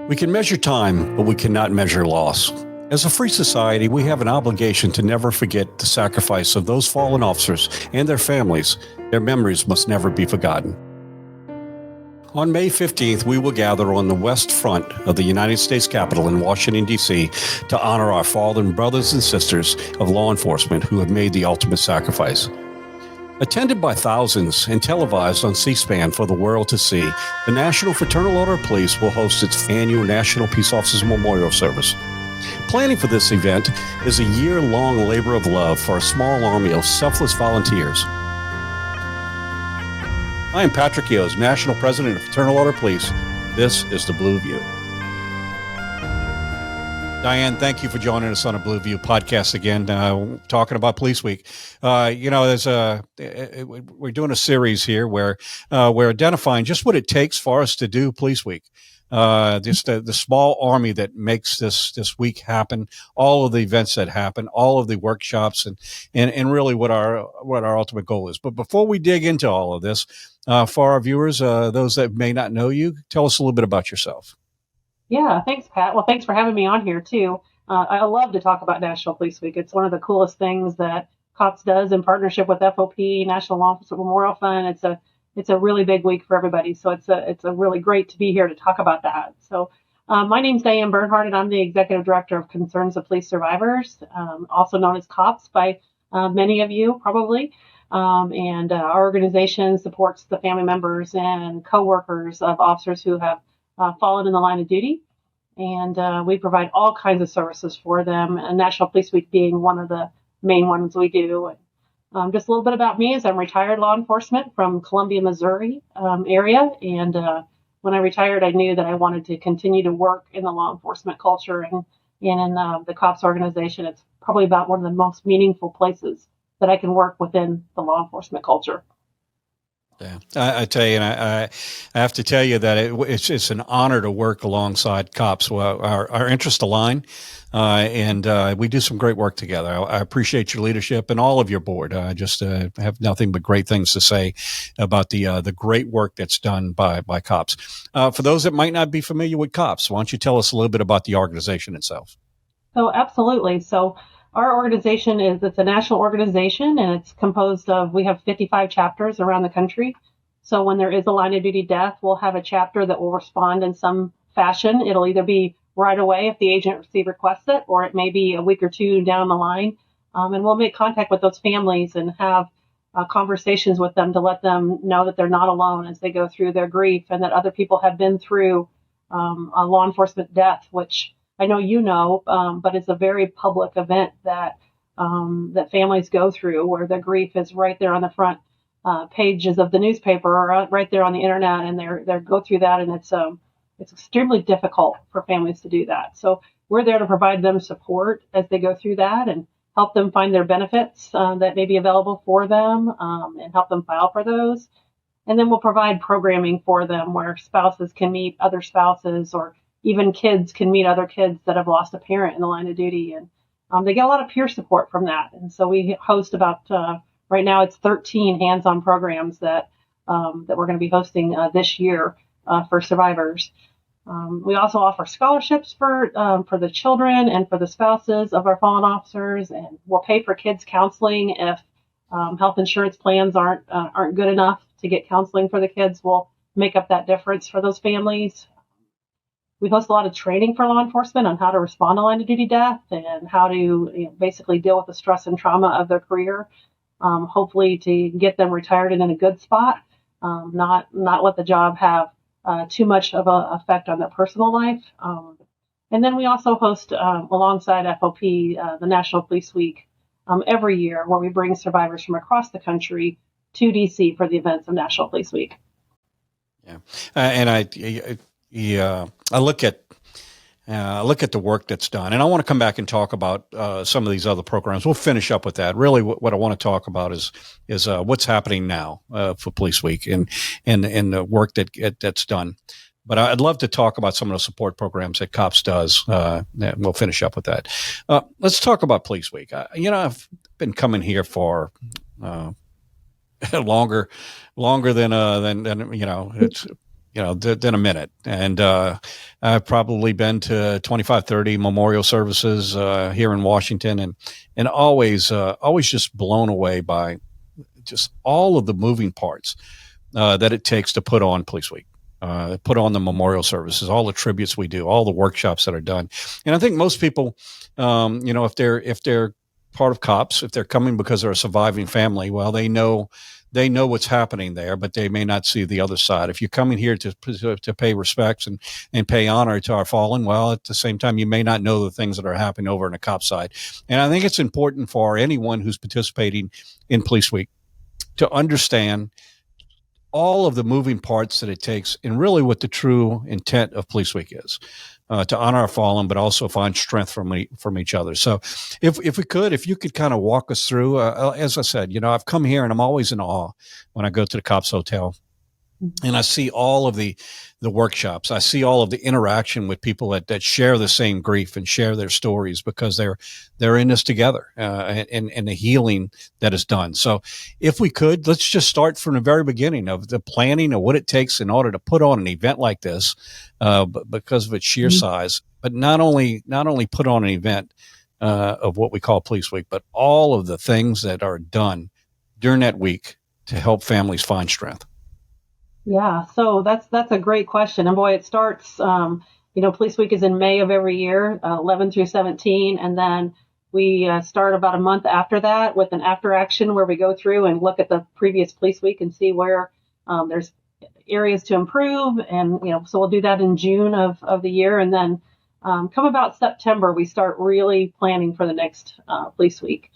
We can measure time, but we cannot measure loss. As a free society, we have an obligation to never forget the sacrifice of those fallen officers and their families. Their memories must never be forgotten. On May 15th, we will gather on the west front of the United States Capitol in Washington, D.C. to honor our fallen brothers and sisters of law enforcement who have made the ultimate sacrifice. Attended by thousands and televised on C-SPAN for the world to see, the National Fraternal Order of Police will host its annual National Peace Officers Memorial Service. Planning for this event is a year-long labor of love for a small army of selfless volunteers. I am Patrick Yoes, National President of Fraternal Order of Police. This is the Blue View. Dianne, thank you for joining us on a Blue View podcast again, talking about Police Week. We're doing a series here where we're identifying just what it takes for us to do Police Week. Just the small army that makes this week happen, all of the events that happen, all of the workshops, and really what our ultimate goal is. But before we dig into all of this, for our viewers, those that may not know you, tell us a little bit about yourself. Yeah, thanks, Pat. Well, thanks for having me on here, too. I love to talk about National Police Week. It's one of the coolest things that COPS does in partnership with FOP, National Law Enforcement Memorial Fund. It's a really big week for everybody, so it's a really great to be here to talk about that. So my name's Dianne Bernhard, and I'm the Executive Director of Concerns of Police Survivors, also known as COPS by many of you, probably. And our organization supports the family members and coworkers of officers who have fallen in the line of duty, and we provide all kinds of services for them, and National Police Week being one of the main ones we do. Just a little bit about me is I'm retired law enforcement from Columbia, Missouri area, and when I retired, I knew that I wanted to continue to work in the law enforcement culture, and in the COPS organization. It's probably about one of the most meaningful places that I can work within the law enforcement culture. Yeah, I tell you, and I have to tell you that it's an honor to work alongside COPS. Well, our interests align, and we do some great work together. I appreciate your leadership and all of your board. I just have nothing but great things to say about the great work that's done by COPS. For those that might not be familiar with COPS, why don't you tell us a little bit about the organization itself? Oh, absolutely. So our organization it's a national organization, and it's composed of, we have 55 chapters around the country. So when there is a line of duty death, we'll have a chapter that will respond in some fashion. It'll either be right away if the agency requests it, or it may be a week or two down the line. And we'll make contact with those families and have conversations with them to let them know that they're not alone as they go through their grief, and that other people have been through a law enforcement death, which I know you know, but it's a very public event that families go through, where the grief is right there on the front pages of the newspaper, or right there on the internet, and they go through that, and it's extremely difficult for families to do that. So we're there to provide them support as they go through that, and help them find their benefits that may be available for them, and help them file for those. And then we'll provide programming for them where spouses can meet other spouses, or even kids can meet other kids that have lost a parent in the line of duty. And they get a lot of peer support from that. And so we host about, right now it's 13 hands-on programs that we're going to be hosting this year for survivors. We also offer scholarships for the children and for the spouses of our fallen officers, and we'll pay for kids counseling if health insurance plans aren't good enough to get counseling for the kids. We'll make up that difference for those families. We host a lot of training for law enforcement on how to respond to line of duty death, and how to basically deal with the stress and trauma of their career, hopefully to get them retired and in a good spot, not let the job have too much of an effect on their personal life. And then we also host, alongside FOP, the National Police Week every year, where we bring survivors from across the country to DC for the events of National Police Week. Yeah, and I look at the work that's done, and I want to come back and talk about some of these other programs. We'll finish up with that. Really, what I want to talk about is what's happening now for Police Week and the work that's done. But I'd love to talk about some of the support programs that COPS does. And we'll finish up with that. Let's talk about Police Week. I've been coming here for longer than it's than a minute. And I've probably been to 25, 30 memorial services here in Washington, and always just blown away by just all of the moving parts that it takes to put on Police Week. Put on the memorial services, all the tributes we do, all the workshops that are done. And I think most people, if they're part of COPS, if they're coming because they're a surviving family, well, they know what's happening there, but they may not see the other side. If you're coming here to pay respects and pay honor to our fallen, well, at the same time, you may not know the things that are happening over on the COPS side. And I think it's important for anyone who's participating in Police Week to understand all of the moving parts that it takes and really what the true intent of Police Week is, to honor our fallen, but also find strength from each other. So if you could kind of walk us through, as I said, I've come here and I'm always in awe when I go to the Cops Hotel and I see all of the workshops. I see all of the interaction with people that share the same grief and share their stories because they're in this together, and the healing that is done. So if we could, let's just start from the very beginning of the planning of what it takes in order to put on an event like this, because of its sheer size, but not only put on an event of what we call Police Week, but all of the things that are done during that week to help families find strength. Yeah, so that's a great question. And boy, it starts, Police Week is in May of every year, 11 through 17. And then we start about a month after that with an after action where we go through and look at the previous Police Week and see where there's areas to improve. And, so we'll do that in June of the year. And then come about September, we start really planning for the next Police Week.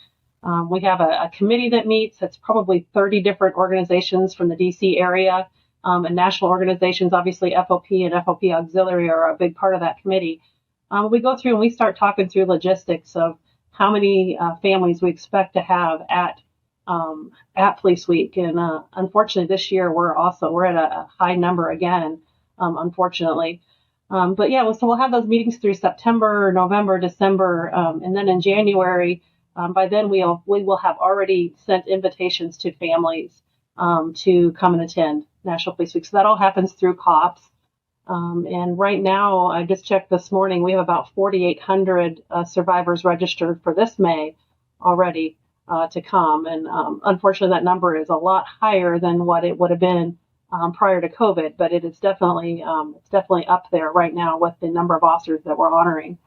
We have a committee that meets. It's probably 30 different organizations from the DC area. And national organizations, obviously FOP and FOP Auxiliary are a big part of that committee. We go through and we start talking through logistics of how many families we expect to have at Police Week. And unfortunately, this year we're at a high number again, unfortunately. But yeah, so we'll have those meetings through September, November, December, and then in January. By then we will have already sent invitations to families to come and attend National Police Week. So that all happens through COPS. And right now, I just checked this morning, we have about 4,800 survivors registered for this May already to come. And unfortunately, that number is a lot higher than what it would have been prior to COVID, but it is definitely up there right now with the number of officers that we're honoring.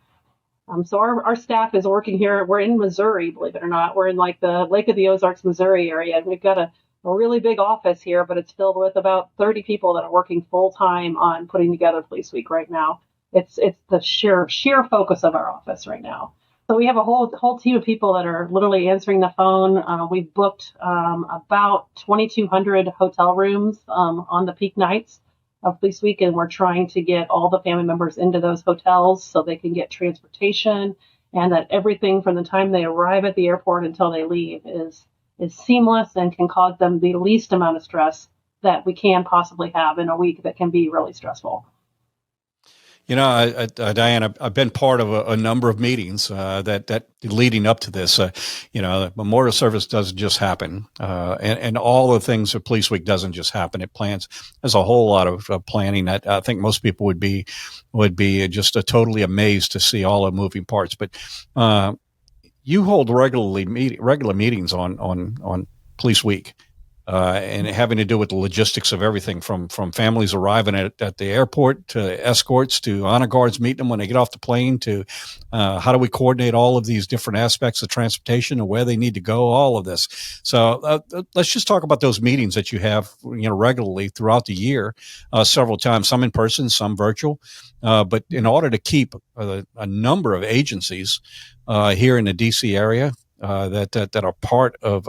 So our staff is working here. We're in Missouri, believe it or not. We're in like the Lake of the Ozarks, Missouri area, and we've got a really big office here, but it's filled with about 30 people that are working full time on putting together Police Week right now. It's the sheer focus of our office right now. So we have a whole team of people that are literally answering the phone. We've booked about 2,200 hotel rooms on the peak nights of Police Week, and we're trying to get all the family members into those hotels so they can get transportation, and that everything from the time they arrive at the airport until they leave is seamless and can cause them the least amount of stress that we can possibly have in a week that can be really stressful. Dianne, I've been part of a number of meetings that leading up to this. The memorial service doesn't just happen, and all the things of Police Week doesn't just happen. It plans. There's a whole lot of planning that I think most people would be just totally amazed to see all the moving parts. But you hold regular meetings on Police Week, and having to do with the logistics of everything from families arriving at the airport to escorts to honor guards meeting them when they get off the plane to how do we coordinate all of these different aspects of transportation and where they need to go, all of this. So let's just talk about those meetings that you have regularly throughout the year, several times, some in person, some virtual. But in order to keep a number of agencies here in the DC area that are part of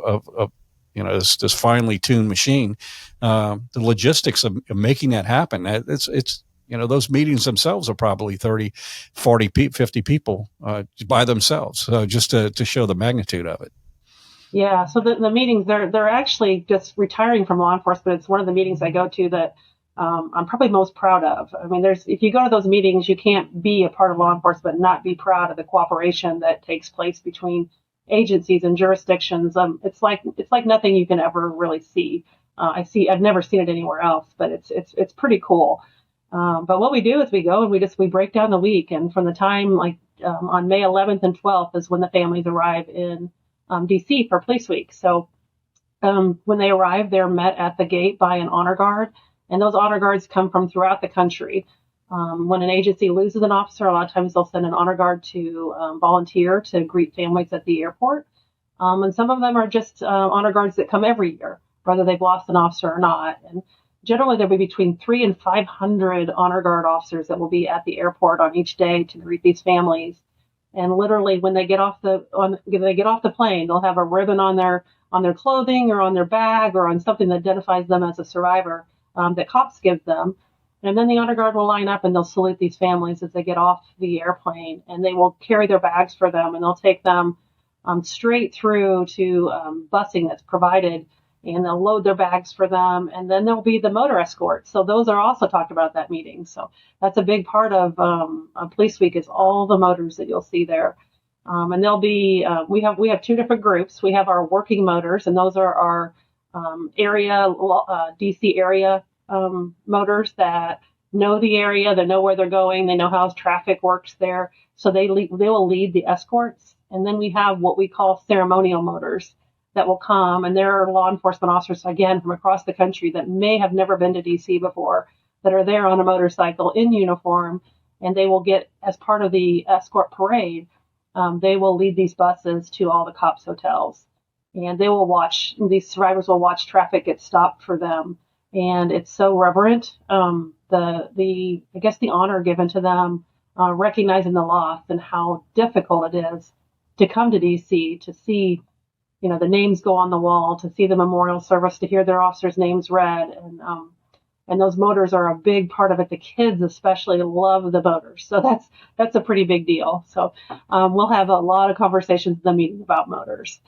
this finely tuned machine, the logistics of making that happen. It's those meetings themselves are probably 30, 40, 50 people by themselves, just to show the magnitude of it. Yeah. So the meetings, they're actually just retiring from law enforcement. It's one of the meetings I go to that I'm probably most proud of. I mean, if you go to those meetings, you can't be a part of law enforcement and not be proud of the cooperation that takes place between agencies and jurisdictions. It's like nothing you can ever really see. I've never seen it anywhere else, but it's pretty cool. But what we do is we go and we break down the week, and from the time on May 11th and 12th is when the families arrive in DC for Police Week. So when they arrive, they're met at the gate by an honor guard, and those honor guards come from throughout the country. When an agency loses an officer, a lot of times they'll send an honor guard to volunteer to greet families at the airport. And some of them are just honor guards that come every year, whether they've lost an officer or not. And generally, there'll be between 300 and 500 honor guard officers that will be at the airport on each day to greet these families. And literally, when they get off the plane, they'll have a ribbon on their clothing or on their bag or on something that identifies them as a survivor that cops give them. And then the honor guard will line up and they'll salute these families as they get off the airplane, and they will carry their bags for them, and they'll take them straight through to busing that's provided, and they'll load their bags for them. And then there'll be the motor escort. So those are also talked about at that meeting. So that's a big part of Police Week, is all the motors that you'll see there. And there'll be, we have two different groups. We have our working motors, and those are our DC area motors that know the area, they know where they're going, they know how traffic works there. So they will lead the escorts. And then we have what we call ceremonial motors that will come, and there are law enforcement officers, again, from across the country that may have never been to DC before, that are there on a motorcycle in uniform, and they will get, as part of the escort parade, they will lead these buses to all the cops' hotels. And these survivors will watch traffic get stopped for them. And it's so reverent. I guess the honor given to them, recognizing the loss and how difficult it is to come to DC, to see, the names go on the wall, to see the memorial service, to hear their officers' names read. And those motors are a big part of it. The kids especially love the motors. So that's a pretty big deal. So we'll have a lot of conversations in the meeting about motors.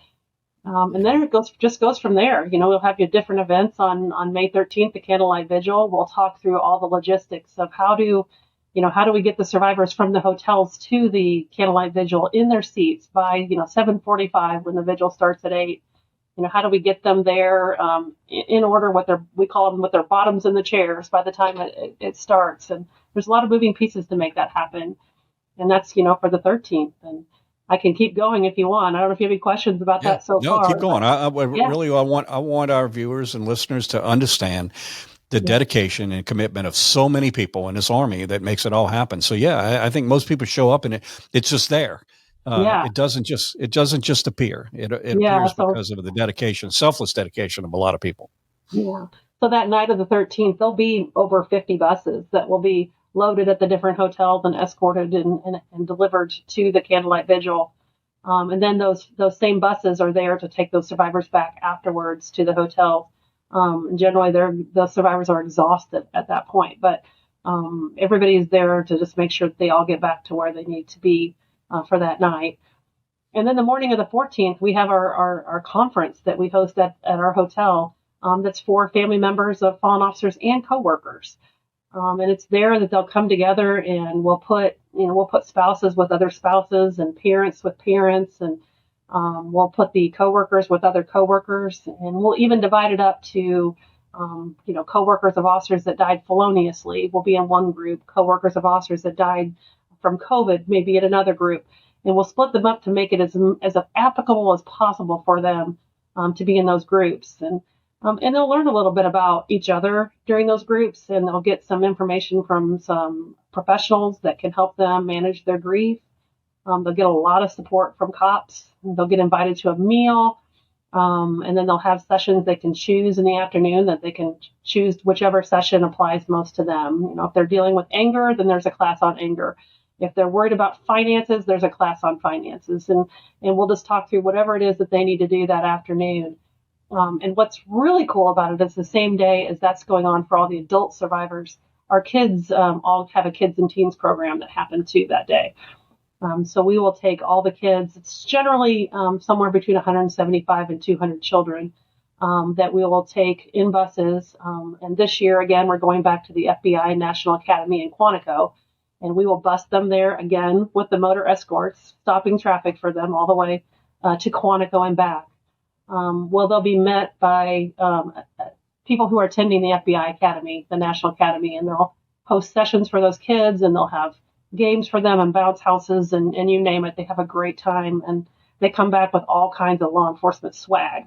And then it goes from there. We'll have your different events on May 13th, the Candlelight Vigil. We'll talk through all the logistics of how do we get the survivors from the hotels to the Candlelight Vigil in their seats by, 7:45 when the vigil starts at 8. How do we get them there in order we call them with their bottoms in the chairs by the time it starts. And there's a lot of moving pieces to make that happen. And that's, for the 13th. And I can keep going if you want. I don't know if you have any questions about that so far. No, keep going. I want our viewers and listeners to understand the dedication and commitment of so many people in this Army that makes it all happen. So I think most people show up and it's just there. It doesn't just appear. It appears because of the dedication, selfless dedication of a lot of people. Yeah. So that night of the 13th, there'll be over 50 buses that will be loaded at the different hotels and escorted and delivered to the Candlelight Vigil. And then those same buses are there to take those survivors back afterwards to the hotel. Generally, the survivors are exhausted at that point, but everybody's there to just make sure that they all get back to where they need to be for that night. And then the morning of the 14th, we have our conference that we host at our hotel. That's for family members of fallen officers and coworkers. And it's there that they'll come together, and we'll put spouses with other spouses and parents with parents, and we'll put the coworkers with other coworkers, and we'll even divide it up to, coworkers of officers that died feloniously will be in one group, coworkers of officers that died from COVID may be in another group, and we'll split them up to make it as applicable as possible for them to be in those groups. And they'll learn a little bit about each other during those groups, and they'll get some information from some professionals that can help them manage their grief. They'll get a lot of support from cops. They'll get invited to a meal, and then they'll have sessions they can choose in the afternoon that they can choose whichever session applies most to them. If they're dealing with anger, then there's a class on anger. If they're worried about finances, there's a class on finances, and we'll just talk through whatever it is that they need to do that afternoon. And what's really cool about it is the same day as that's going on for all the adult survivors, our kids all have a kids and teens program that happened too that day. So we will take all the kids. It's generally somewhere between 175 and 200 children that we will take in buses. And this year, again, we're going back to the FBI National Academy in Quantico, and we will bus them there again with the motor escorts, stopping traffic for them all the way to Quantico and back. They'll be met by people who are attending the FBI Academy, the National Academy, and they'll host sessions for those kids, and they'll have games for them and bounce houses and you name it. They have a great time, and they come back with all kinds of law enforcement swag.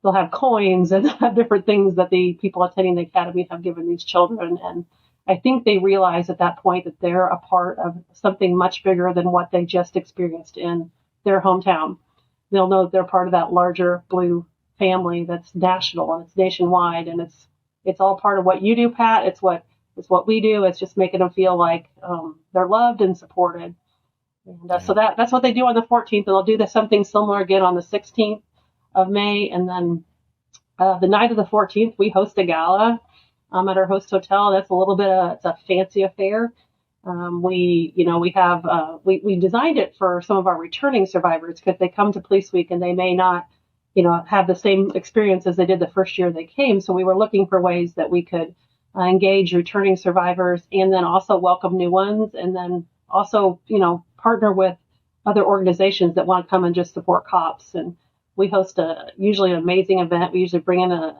They'll have coins and have different things that the people attending the academy have given these children. And I think they realize at that point that they're a part of something much bigger than what they just experienced in their hometown. They'll know that they're part of that larger blue family that's national and it's nationwide, and it's all part of what you do, Pat. It's what we do. It's just making them feel like they're loved and supported. And so that's what they do on the 14th, and they'll do something similar again on the 16th of May, and then the night of the 14th we host a gala at our host hotel. That's a little bit it's a fancy affair. We designed it for some of our returning survivors because they come to Police Week and they may not, have the same experience as they did the first year they came. So we were looking for ways that we could engage returning survivors and then also welcome new ones, and then also, partner with other organizations that want to come and just support cops. And we host usually an amazing event. We usually bring in a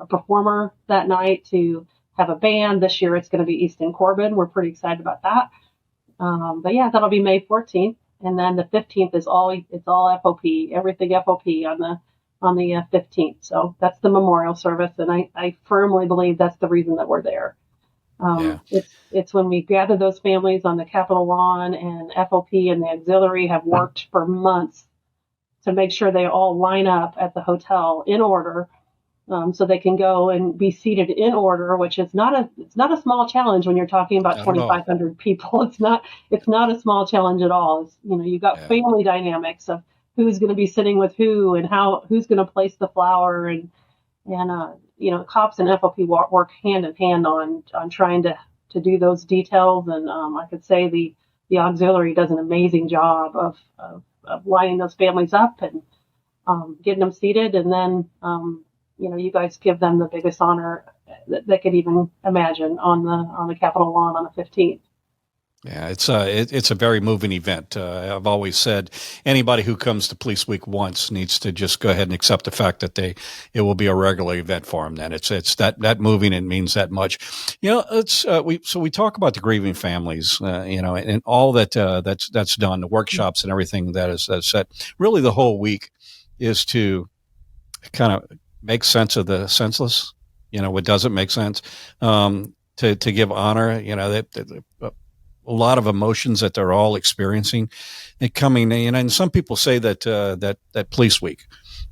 performer that night to have a band. This year it's going to be Easton Corbin. We're pretty excited about that. But yeah, that'll be May 14th. And then the 15th is all FOP, everything FOP on the 15th. So that's the memorial service. And I firmly believe that's the reason that we're there. It's when we gather those families on the Capitol lawn, and FOP and the auxiliary have worked for months to make sure they all line up at the hotel in order, so they can go and be seated in order, which is not a small challenge when you're talking about 2,500 people. It's not a small challenge at all. It's, you've got family dynamics of who's going to be sitting with who and who's going to place the flower, and cops and FOP work hand in hand on trying to do those details. And I could say the auxiliary does an amazing job of lining those families up and getting them seated. And then, you guys give them the biggest honor that they could even imagine on the Capitol lawn on the 15th. Yeah, it's a very moving event. I've always said anybody who comes to Police Week once needs to just go ahead and accept the fact that it will be a regular event for them. Then it's that moving and means that much. We talk about the grieving families, and all that's done, the workshops and everything that's set. Really, the whole week is to kind of make sense of the senseless. What doesn't make sense. To give honor. A lot of emotions that they're all experiencing and coming in. And some people say that Police Week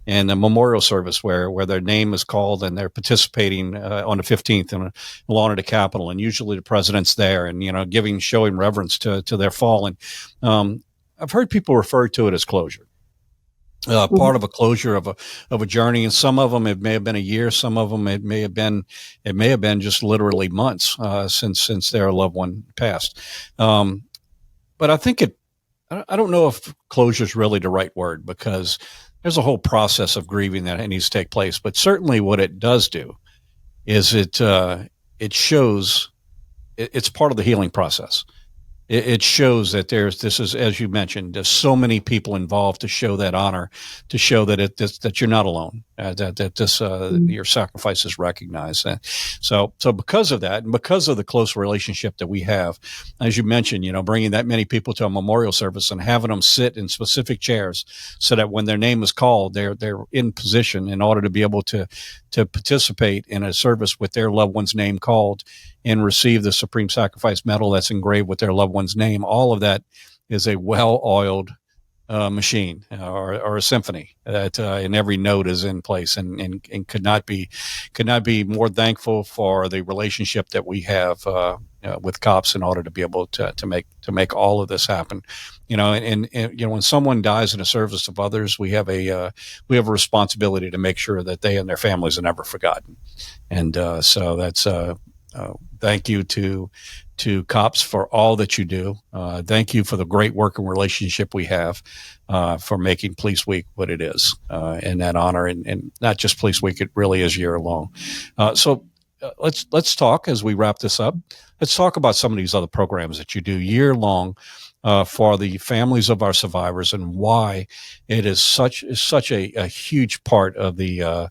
and the memorial service where their name is called and they're participating on the 15th in a lawn of the Capitol, and usually the president's there and, showing reverence to their fallen. I've heard people refer to it as closure. Part of a closure of a journey, and some of them it may have been a year, some of them it may have been just literally months since their loved one passed. But I think I don't know if closure is really the right word, because there's a whole process of grieving that needs to take place. But certainly, what it does do is it shows it's part of the healing process. It shows that this is, as you mentioned, there's so many people involved to show that honor, to show that that you're not alone, your sacrifice is recognized. So because of that, and because of the close relationship that we have, as you mentioned, bringing that many people to a memorial service and having them sit in specific chairs so that when their name is called, they're in position in order to be able to participate in a service with their loved one's name called and receive the Supreme Sacrifice Medal that's engraved with their loved one's name. All of that is a well-oiled machine or a symphony that and every note is in place, and could not be more thankful for the relationship that we have with cops in order to be able to make all of this happen. And when someone dies in the service of others, we have a responsibility to make sure that they and their families are never forgotten. And so that's thank you to cops for all that you do. Thank you for the great working relationship we have for making Police Week what it is, and that honor, and not just Police Week, it really is year long. So let's talk as we wrap this up. Let's talk about some of these other programs that you do year long for the families of our survivors, and why it is such a huge part of the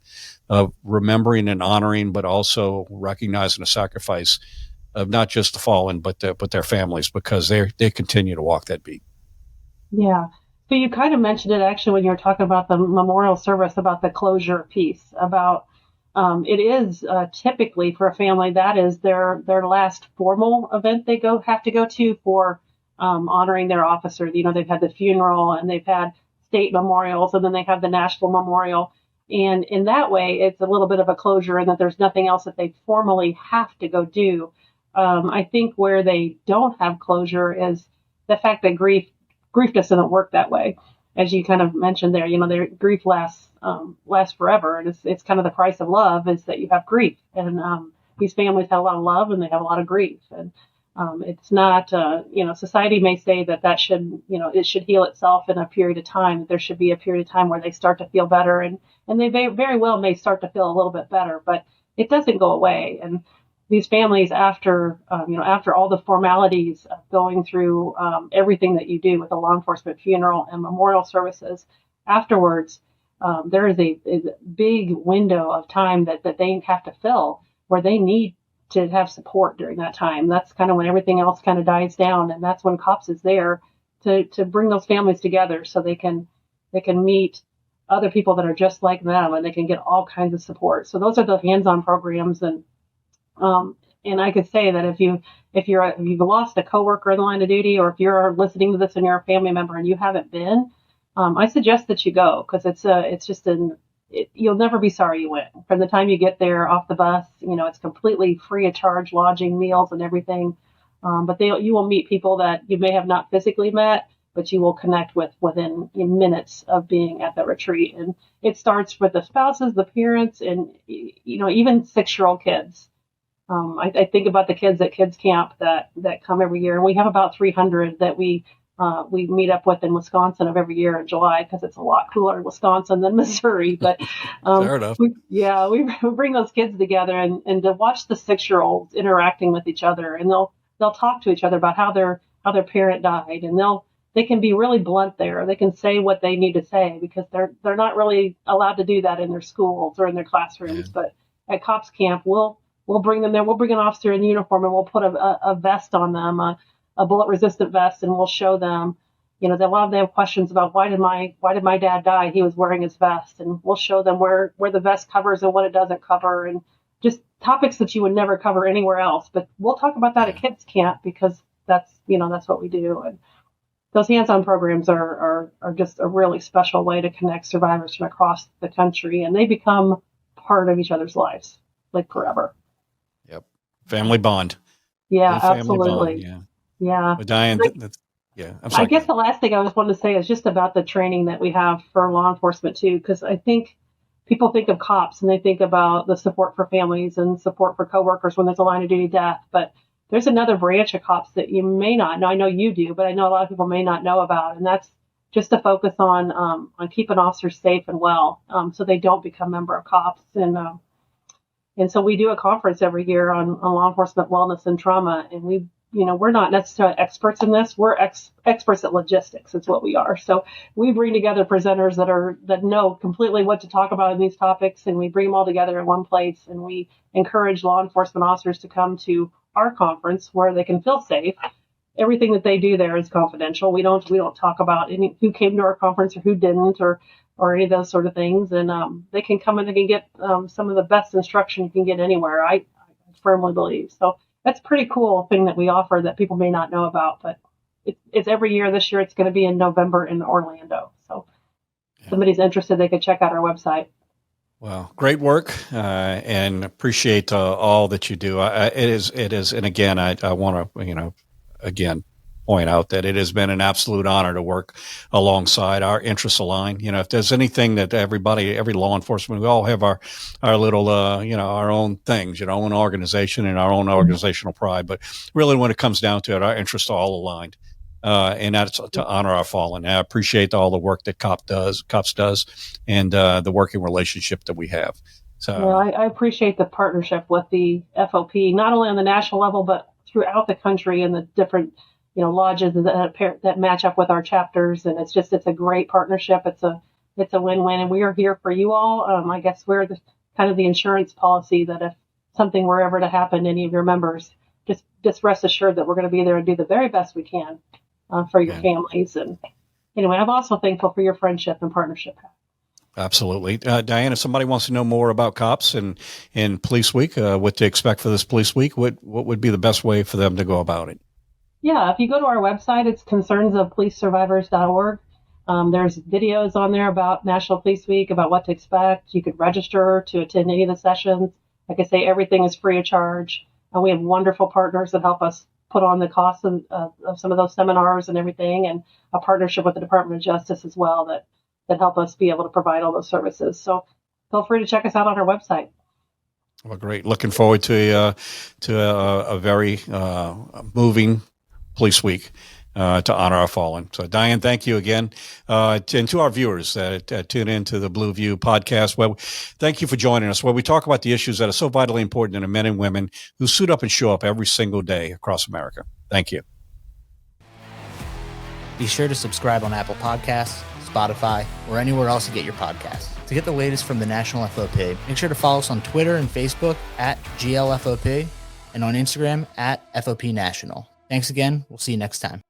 of remembering and honoring, but also recognizing the sacrifice of not just the fallen, but their families, because they continue to walk that beat. Yeah. So you kind of mentioned it actually when you were talking about the memorial service, about the closure piece, about it is typically for a family that is their last formal event they have to go to for honoring their officer. You know, they've had the funeral and they've had state memorials, and then they have the national memorial. And in that way, it's a little bit of a closure, and that there's nothing else that they formally have to go do. I think where they don't have closure is the fact that grief just doesn't work that way. As you kind of mentioned there, you know, their grief lasts forever. And it's kind of the price of love, is that you have grief. And these families have a lot of love and they have a lot of grief. And it's not, you know, society may say that should, you know, it should heal itself in a period of time. There should be a period of time where they start to feel better, and they very well may start to feel a little bit better, but it doesn't go away. And these families, after all the formalities of going through everything that you do with a law enforcement funeral and memorial services, afterwards, there is a big window of time that they have to fill, where they need to have support during that time. That's kind of when everything else kind of dies down, and that's when COPS is there to bring those families together, so they can meet other people that are just like them, and they can get all kinds of support. So those are the hands-on programs. And I could say that if you've lost a coworker in the line of duty, or if you're listening to this and you're a family member and you haven't been, I suggest that you go, because you'll never be sorry you went. From the time you get there off the bus, you know, it's completely free of charge, lodging, meals, and everything. But you will meet people that you may have not physically met, but you will connect with within minutes of being at the retreat. And it starts with the spouses, the parents, and, you know, even 6-year-old kids. I think about the kids at kids camp that come every year, and we have about 300 that we meet up with in Wisconsin of every year in July, because it's a lot cooler in Wisconsin than Missouri. But fair enough. we bring those kids together, and to watch the 6-year-olds interacting with each other, and they'll talk to each other about how their parent died, and they can be really blunt there. They can say what they need to say, because they're not really allowed to do that in their schools or in their classrooms. Yeah. But at COPS camp, we'll bring them there. We'll bring an officer in uniform, and we'll put a vest on them, a bullet resistant vest, and we'll show them, you know, they have questions about why did my dad die? He was wearing his vest, and we'll show them where the vest covers and what it doesn't cover, and just topics that you would never cover anywhere else. But we'll talk about that at kids camp, because that's what we do. And those hands-on programs are just a really special way to connect survivors from across the country, and they become part of each other's lives, like forever. Yep. Family bond. Yeah, absolutely. Bond, yeah. But Dianne, I'm sorry. I guess the last thing I was wanting to say is just about the training that we have for law enforcement too, because I think people think of COPS and they think about the support for families and support for coworkers when there's a line of duty death, but there's another branch of COPS that you may not know. I know you do, but I know a lot of people may not know about, and that's just to focus on keeping officers safe and well, so they don't become member of COPS. And so we do a conference every year on law enforcement wellness and trauma, and we're not necessarily experts in this. We're experts at logistics. It's what we are. So we bring together presenters that know completely what to talk about in these topics, and we bring them all together in one place, and we encourage law enforcement officers to come to our conference where they can feel safe. Everything that they do there is confidential. We don't talk about who came to our conference or who didn't, or any of those sort of things. And they can come and they can get some of the best instruction you can get anywhere. I firmly believe. So that's a pretty cool thing that we offer that people may not know about. But it's every year. This year it's going to be in November in Orlando. So if somebody's interested, they could check out our website. Well, great work, and appreciate all that you do. It is, and again, I want to, again, point out that it has been an absolute honor to work alongside. Our interests align. If there's anything that every law enforcement, we all have our little, our own things, our own organization and our own organizational pride. But really, when it comes down to it, our interests are all aligned. And that's to honor our fallen. I appreciate all the work that COPS does, and the working relationship that we have. So Well, I appreciate the partnership with the FOP, not only on the national level, but throughout the country and the different, lodges that match up with our chapters. And it's a great partnership. It's a win-win, and we are here for you all. I guess we're the kind of the insurance policy that if something were ever to happen to any of your members, just rest assured that we're going to be there and do the very best we can for your families. And anyway, I'm also thankful for your friendship and partnership. absolutely. Dianne, if somebody wants to know more about cops and Police Week, what to expect for this Police Week, what would be the best way for them to go about it? Yeah, if you go to our website, it's concernsofpolicesurvivors.org. There's videos on there about National Police Week, about what to expect. You could register to attend any of the sessions. Like I say, everything is free of charge. And we have wonderful partners that help us put on the costs of some of those seminars and everything, and a partnership with the Department of Justice as well that help us be able to provide all those services. So feel free to check us out on our website. Well, great. Looking forward to a very moving Police Week to honor our fallen. So, Dianne, thank you again. And to our viewers that tune into the Blue View podcast, well, thank you for joining us, where we talk about the issues that are so vitally important to the men and women who suit up and show up every single day across America. Thank you. Be sure to subscribe on Apple Podcasts, Spotify, or anywhere else you get your podcasts. To get the latest from the National FOP, make sure to follow us on Twitter and Facebook at GLFOP and on Instagram at FOP National. Thanks again. We'll see you next time.